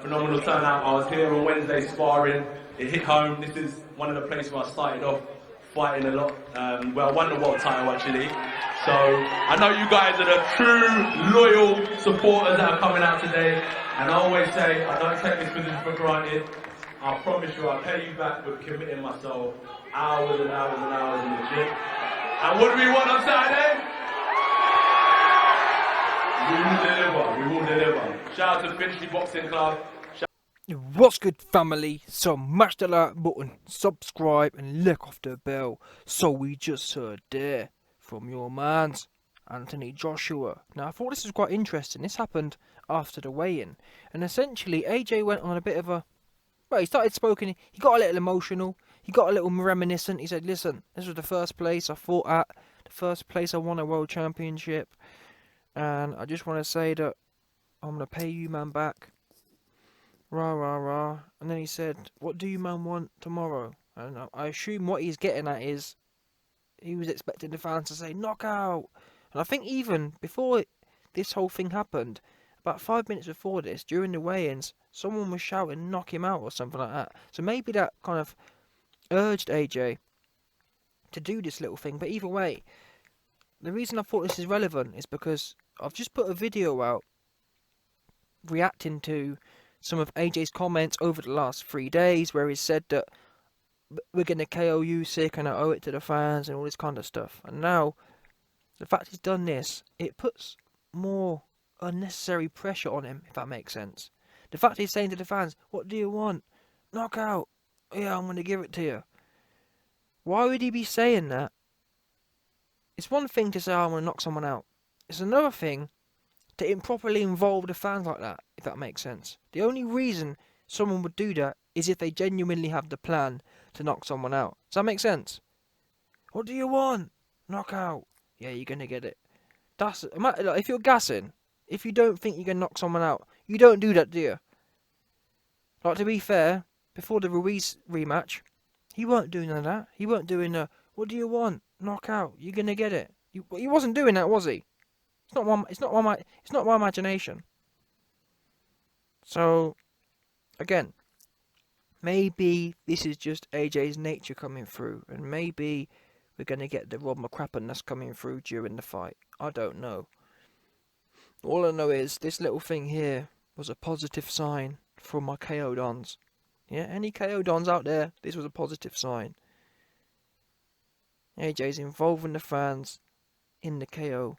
phenomenal turnout. I was here on Wednesday sparring. It hit home. This is one of the places where I started off fighting a lot. Well, I won the world title actually. So I know you guys are the true loyal supporters that are coming out today. And I always say, I don't take this position for granted. I promise you, I'll pay you back with committing myself hours and hours and hours in the gym. And what do we want on Saturday? We will deliver. We will deliver. Shout out to Finchley Boxing Club. What's good, family? So smash the like button, subscribe and lick off the bell. So we just heard there from your man's Anthony Joshua. Now I thought this was quite interesting. This happened after the weigh-in, and essentially AJ went on a bit of a, well, he started spoken, he got a little emotional, he got a little reminiscent. He said, listen, this was the first place I fought at, the first place I won a world championship, and I just want to say that I'm going to pay you man back. Rah, rah, rah. And then he said, what do you man want tomorrow? And I assume what he's getting at is, he was expecting the fans to say, knockout. And I think even before this whole thing happened, about 5 minutes before this, during the weigh-ins, someone was shouting, knock him out or something like that. So maybe that kind of urged AJ to do this little thing. But either way, the reason I thought this is relevant is because I've just put a video out reacting to some of AJ's comments over the last 3 days, where he said that we're going to KO Usyk and I owe it to the fans and all this kind of stuff. And now, the fact he's done this, it puts more unnecessary pressure on him, if that makes sense. The fact he's saying to the fans, what do you want? Knockout. Yeah, I'm going to give it to you. Why would he be saying that? It's one thing to say, I want to knock someone out. It's another thing to improperly involve the fans like that, if that makes sense. The only reason someone would do that is if they genuinely have the plan to knock someone out. Does that make sense? What do you want? Knockout. Yeah, you're going to get it. That's, if you're gassing, if you don't think you can knock someone out, you don't do that, do you? Like, to be fair, before the Ruiz rematch, he weren't doing none of that. He weren't doing what do you want? Knockout. You're going to get it. He wasn't doing that, was he? It's not my imagination. So, again, maybe this is just AJ's nature coming through, and maybe we're going to get the Rob McCrappenness coming through during the fight. I don't know. All I know is this little thing here was a positive sign for my KO Dons. Yeah, any KO Dons out there, this was a positive sign. AJ's involving the fans in the KO,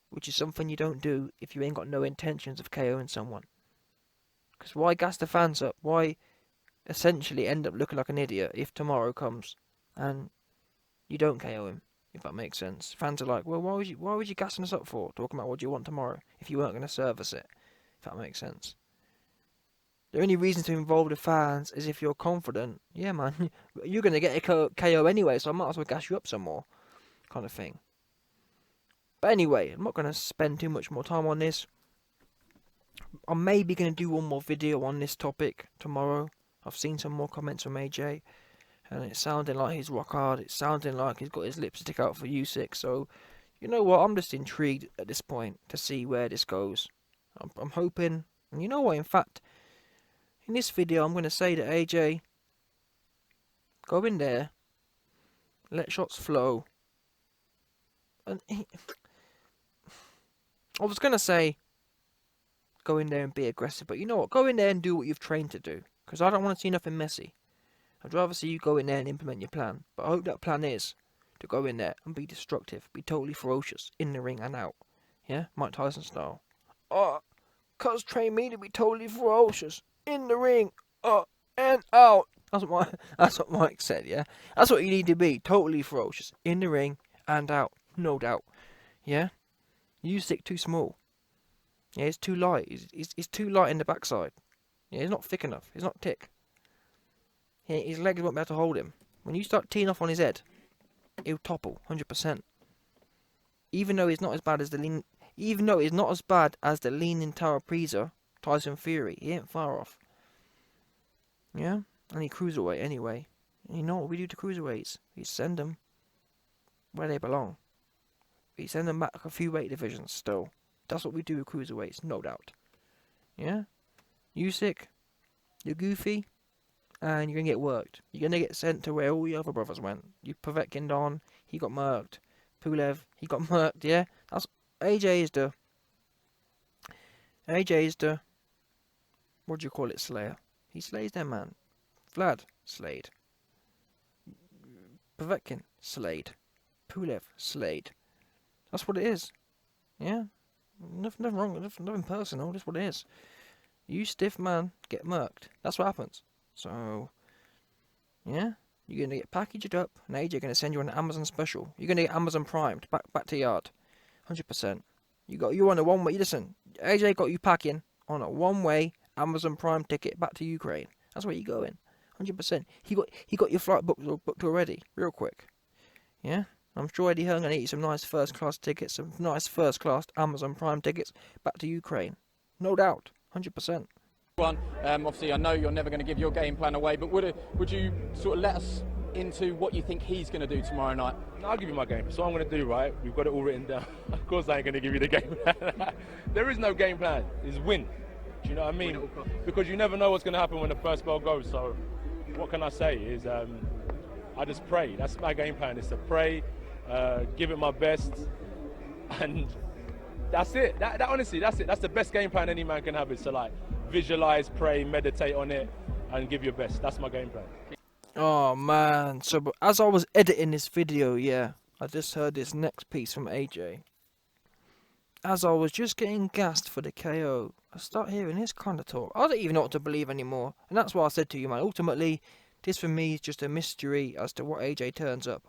which is something you don't do if you ain't got no intentions of KOing someone. Because why gas the fans up? Why essentially end up looking like an idiot if tomorrow comes and you don't KO him, if that makes sense? Fans are like, well, why was you gassing us up for? Talking about what do you want tomorrow if you weren't going to service it, if that makes sense. The only reason to involve the fans is if you're confident, yeah man, you're going to get a KO anyway, so I might as well gas you up some more, kind of thing. But anyway, I'm not going to spend too much more time on this. I'm maybe going to do one more video on this topic tomorrow. I've seen some more comments from AJ, and it's sounding like he's rock hard. It's sounding like he's got his lipstick out for Usyk. So, you know what? I'm just intrigued at this point to see where this goes. I'm hoping, and you know what? In fact, in this video, I'm going to say to AJ, go in there, let shots flow. And I was going to say, go in there and be aggressive, but you know what? Go in there and do what you've trained to do, because I don't want to see nothing messy. I'd rather see you go in there and implement your plan, but I hope that plan is to go in there and be destructive, be totally ferocious, in the ring and out. Yeah? Mike Tyson style. Cuz trained me to be totally ferocious, in the ring, and out. That's what Mike said, yeah? That's what you need to be, totally ferocious, in the ring and out, no doubt. Yeah? Usyk too small. Yeah, he's too light. He's too light in the backside. Yeah, he's not thick enough. He's not thick. Yeah, his legs won't be able to hold him. When you start teeing off on his head, he'll topple 100%. Even though he's not as bad as the leaning Tara Priza, Tyson Fury, he ain't far off. Yeah, and he cruiserweight anyway. And you know what we do to cruiserweights? We send them where they belong. We send them back a few weight divisions still. That's what we do with cruiserweights, no doubt. Yeah? Usyk, you're goofy, and you're gonna get worked. You're gonna get sent to where all the other brothers went. You Povetkin Don, he got murked. Pulev, he got murked. Yeah, that's AJ is the what do you call it, Slayer. He slays them, man. Vlad slayed. Povetkin slayed. Pulev slayed. That's what it is. Yeah, nothing wrong. Nothing personal. That's what it is. You stiff man get murked. That's what happens. So, yeah, you're gonna get packaged up, and AJ gonna send you an Amazon special. You're gonna get Amazon Primed back to yard, 100%. You on a one way. Listen, AJ got you packing on a one-way Amazon Prime ticket back to Ukraine. That's where you're going, 100%. He got your flight booked already, real quick. Yeah, I'm sure Eddie Hearn gonna get you some nice first-class tickets, some nice first-class Amazon Prime tickets back to Ukraine, no doubt, 100%. Obviously, I know you're never going to give your game plan away, but would you sort of let us into what you think he's going to do tomorrow night? I'll give you my game. So what I'm going to do, right? We've got it all written down. Of course I ain't going to give you the game plan. There is no game plan. It's win. Do you know what I mean? Because you never know what's going to happen when the first ball goes. So what can I say is I just pray. That's my game plan, is to pray, give it my best, and that's it. That honestly, that's it. That's the best game plan any man can have, is to like visualize, pray, meditate on it, and give your best. That's my game plan. Oh man, so as I was editing this video, yeah, I just heard this next piece from AJ. As I was just getting gassed for the KO, I start hearing this kind of talk. I don't even know what to believe anymore. And that's why I said to you, man, ultimately, this for me is just a mystery as to what AJ turns up.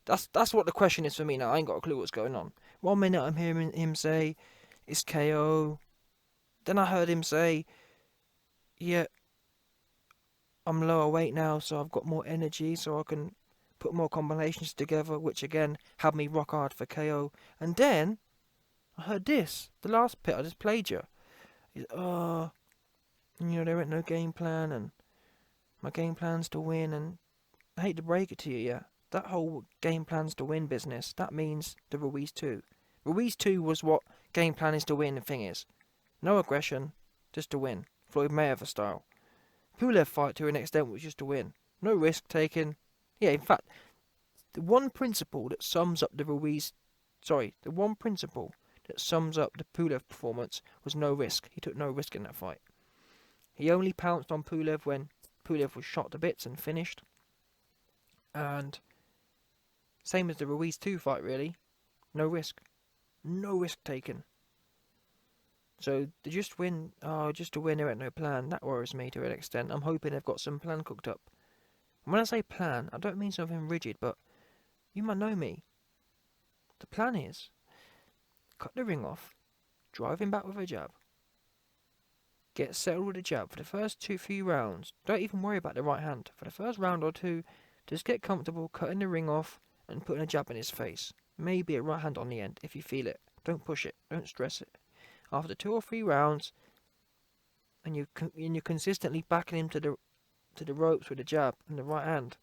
That's what the question is for me now. I ain't got a clue what's going on. 1 minute I'm hearing him say, it's KO. Then I heard him say, yeah, I'm lower weight now, so I've got more energy, so I can put more combinations together, which again had me rock hard for KO. And then I heard this, the last bit I just played you. There ain't no game plan, and my game plan's to win, and I hate to break it to you, yeah, that whole game plan's to win business, that means the Ruiz 2. Ruiz 2 was what game plan is to win, the thing is. No aggression, just to win, Floyd Mayweather style. Pulev fight to an extent was just to win. No risk taken. Yeah, in fact, the one principle that sums up the Pulev performance was no risk. He took no risk in that fight. He only pounced on Pulev when Pulev was shot to bits and finished. And same as the Ruiz 2 fight, really. No risk. No risk taken. So, just to win, there ain't no plan. That worries me to an extent. I'm hoping they've got some plan cooked up. And when I say plan, I don't mean something rigid, but you might know me. The plan is, cut the ring off, drive him back with a jab, get settled with a jab for the first few rounds. Don't even worry about the right hand. For the first round or two, just get comfortable cutting the ring off and putting a jab in his face. Maybe a right hand on the end, if you feel it. Don't push it. Don't stress it. After 2 or 3 rounds, and you're consistently backing him to the ropes with a jab and the right hand,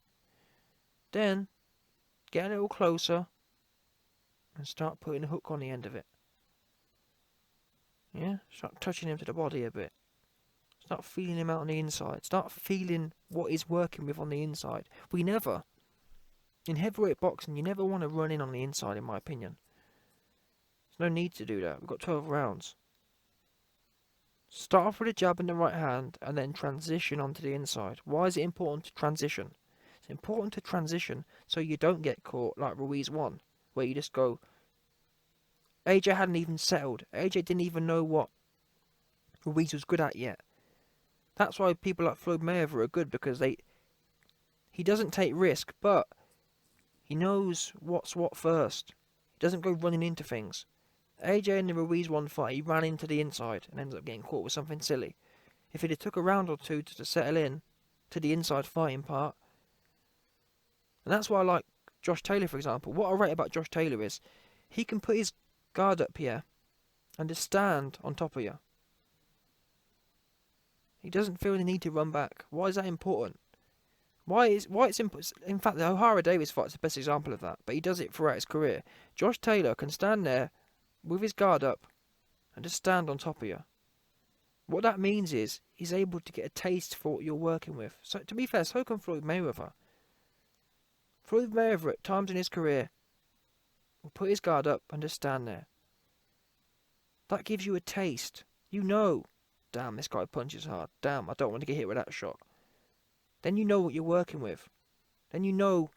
then get a little closer and start putting a hook on the end of it. Yeah, start touching him to the body a bit. Start feeling him out on the inside. Start feeling what he's working with on the inside. In heavyweight boxing, you never want to run in on the inside, in my opinion. There's no need to do that. We've got 12 rounds. Start off with a jab in the right hand and then transition onto the inside. Why is it important to transition? It's important to transition so you don't get caught like Ruiz 1, where you just go... AJ hadn't even settled. AJ didn't even know what Ruiz was good at yet. That's why people like Floyd Mayweather are good, because he doesn't take risk, but he knows what's what first. He doesn't go running into things. AJ in the Ruiz 1 fight, he ran into the inside and ended up getting caught with something silly. If he'd have took a round or two to settle in to the inside fighting part. And that's why I like Josh Taylor, for example. What I rate about Josh Taylor is he can put his guard up here and just stand on top of you. He doesn't feel the need to run back. Why is that important? Why it's important? In fact, the O'Hara Davis fight is the best example of that, but he does it throughout his career. Josh Taylor can stand there with his guard up and just stand on top of you. What that means is he's able to get a taste for what you're working with. So to be fair, so can Floyd Mayweather. Floyd Mayweather at times in his career will put his guard up and just stand there. That gives you a taste. You know, damn, this guy punches hard. Damn, I don't want to get hit with that shot. Then you know what you're working with. Then you know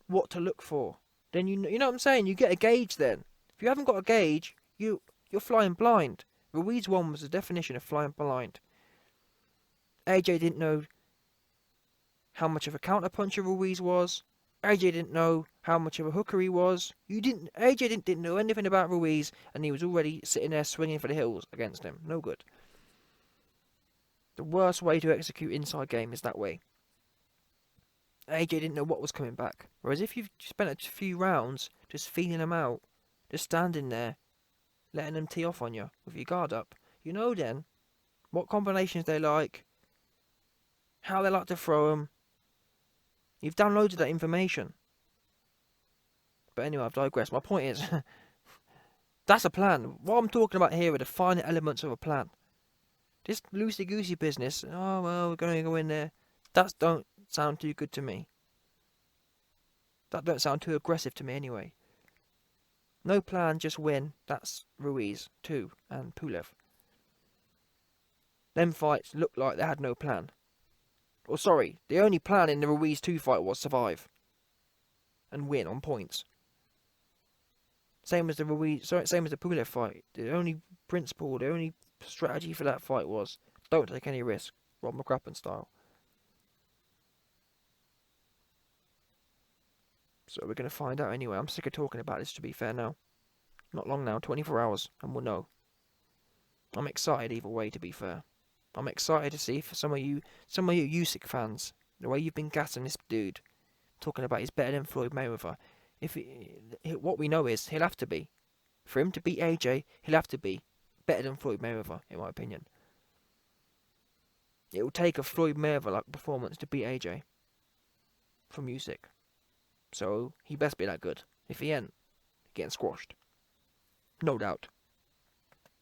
what to look for. Then you know what I'm saying? You get a gauge then. If you haven't got a gauge, you're flying blind. Ruiz 1 was the definition of flying blind. AJ didn't know how much of a counter-puncher Ruiz was. AJ didn't know how much of a hooker he was. AJ didn't know anything about Ruiz, and he was already sitting there swinging for the hills against him. No good. The worst way to execute inside game is that way. AJ didn't know what was coming back. Whereas if you've spent a few rounds just feeling them out, just standing there, letting them tee off on you with your guard up, you know then what combinations they like, how they like to throw them. You've downloaded that information. But anyway, I've digressed. My point is, that's a plan. What I'm talking about here are the finer elements of a plan. This loosey-goosey business, oh well, we're going to go in there, that don't sound too good to me. That don't sound too aggressive to me anyway. No plan, just win. That's Ruiz 2 and Pulev. Them fights looked like they had no plan. Or sorry, the only plan in the Ruiz 2 fight was survive and win on points. Same as the Pulev fight. The only principle, the only strategy for that fight was don't take any risk, Rob McCracken style. So we're going to find out anyway. I'm sick of talking about this, to be fair now. Not long now, 24 hours, and we'll know. I'm excited either way, to be fair. I'm excited to see for some of you Usyk fans, the way you've been gassing this dude, talking about he's better than Floyd Mayweather. What we know is he'll have to be. For him to beat AJ, he'll have to be better than Floyd Mayweather, in my opinion. It will take a Floyd Mayweather-like performance to beat AJ from Usyk. So he best be that good. If he ain't, getting squashed. No doubt.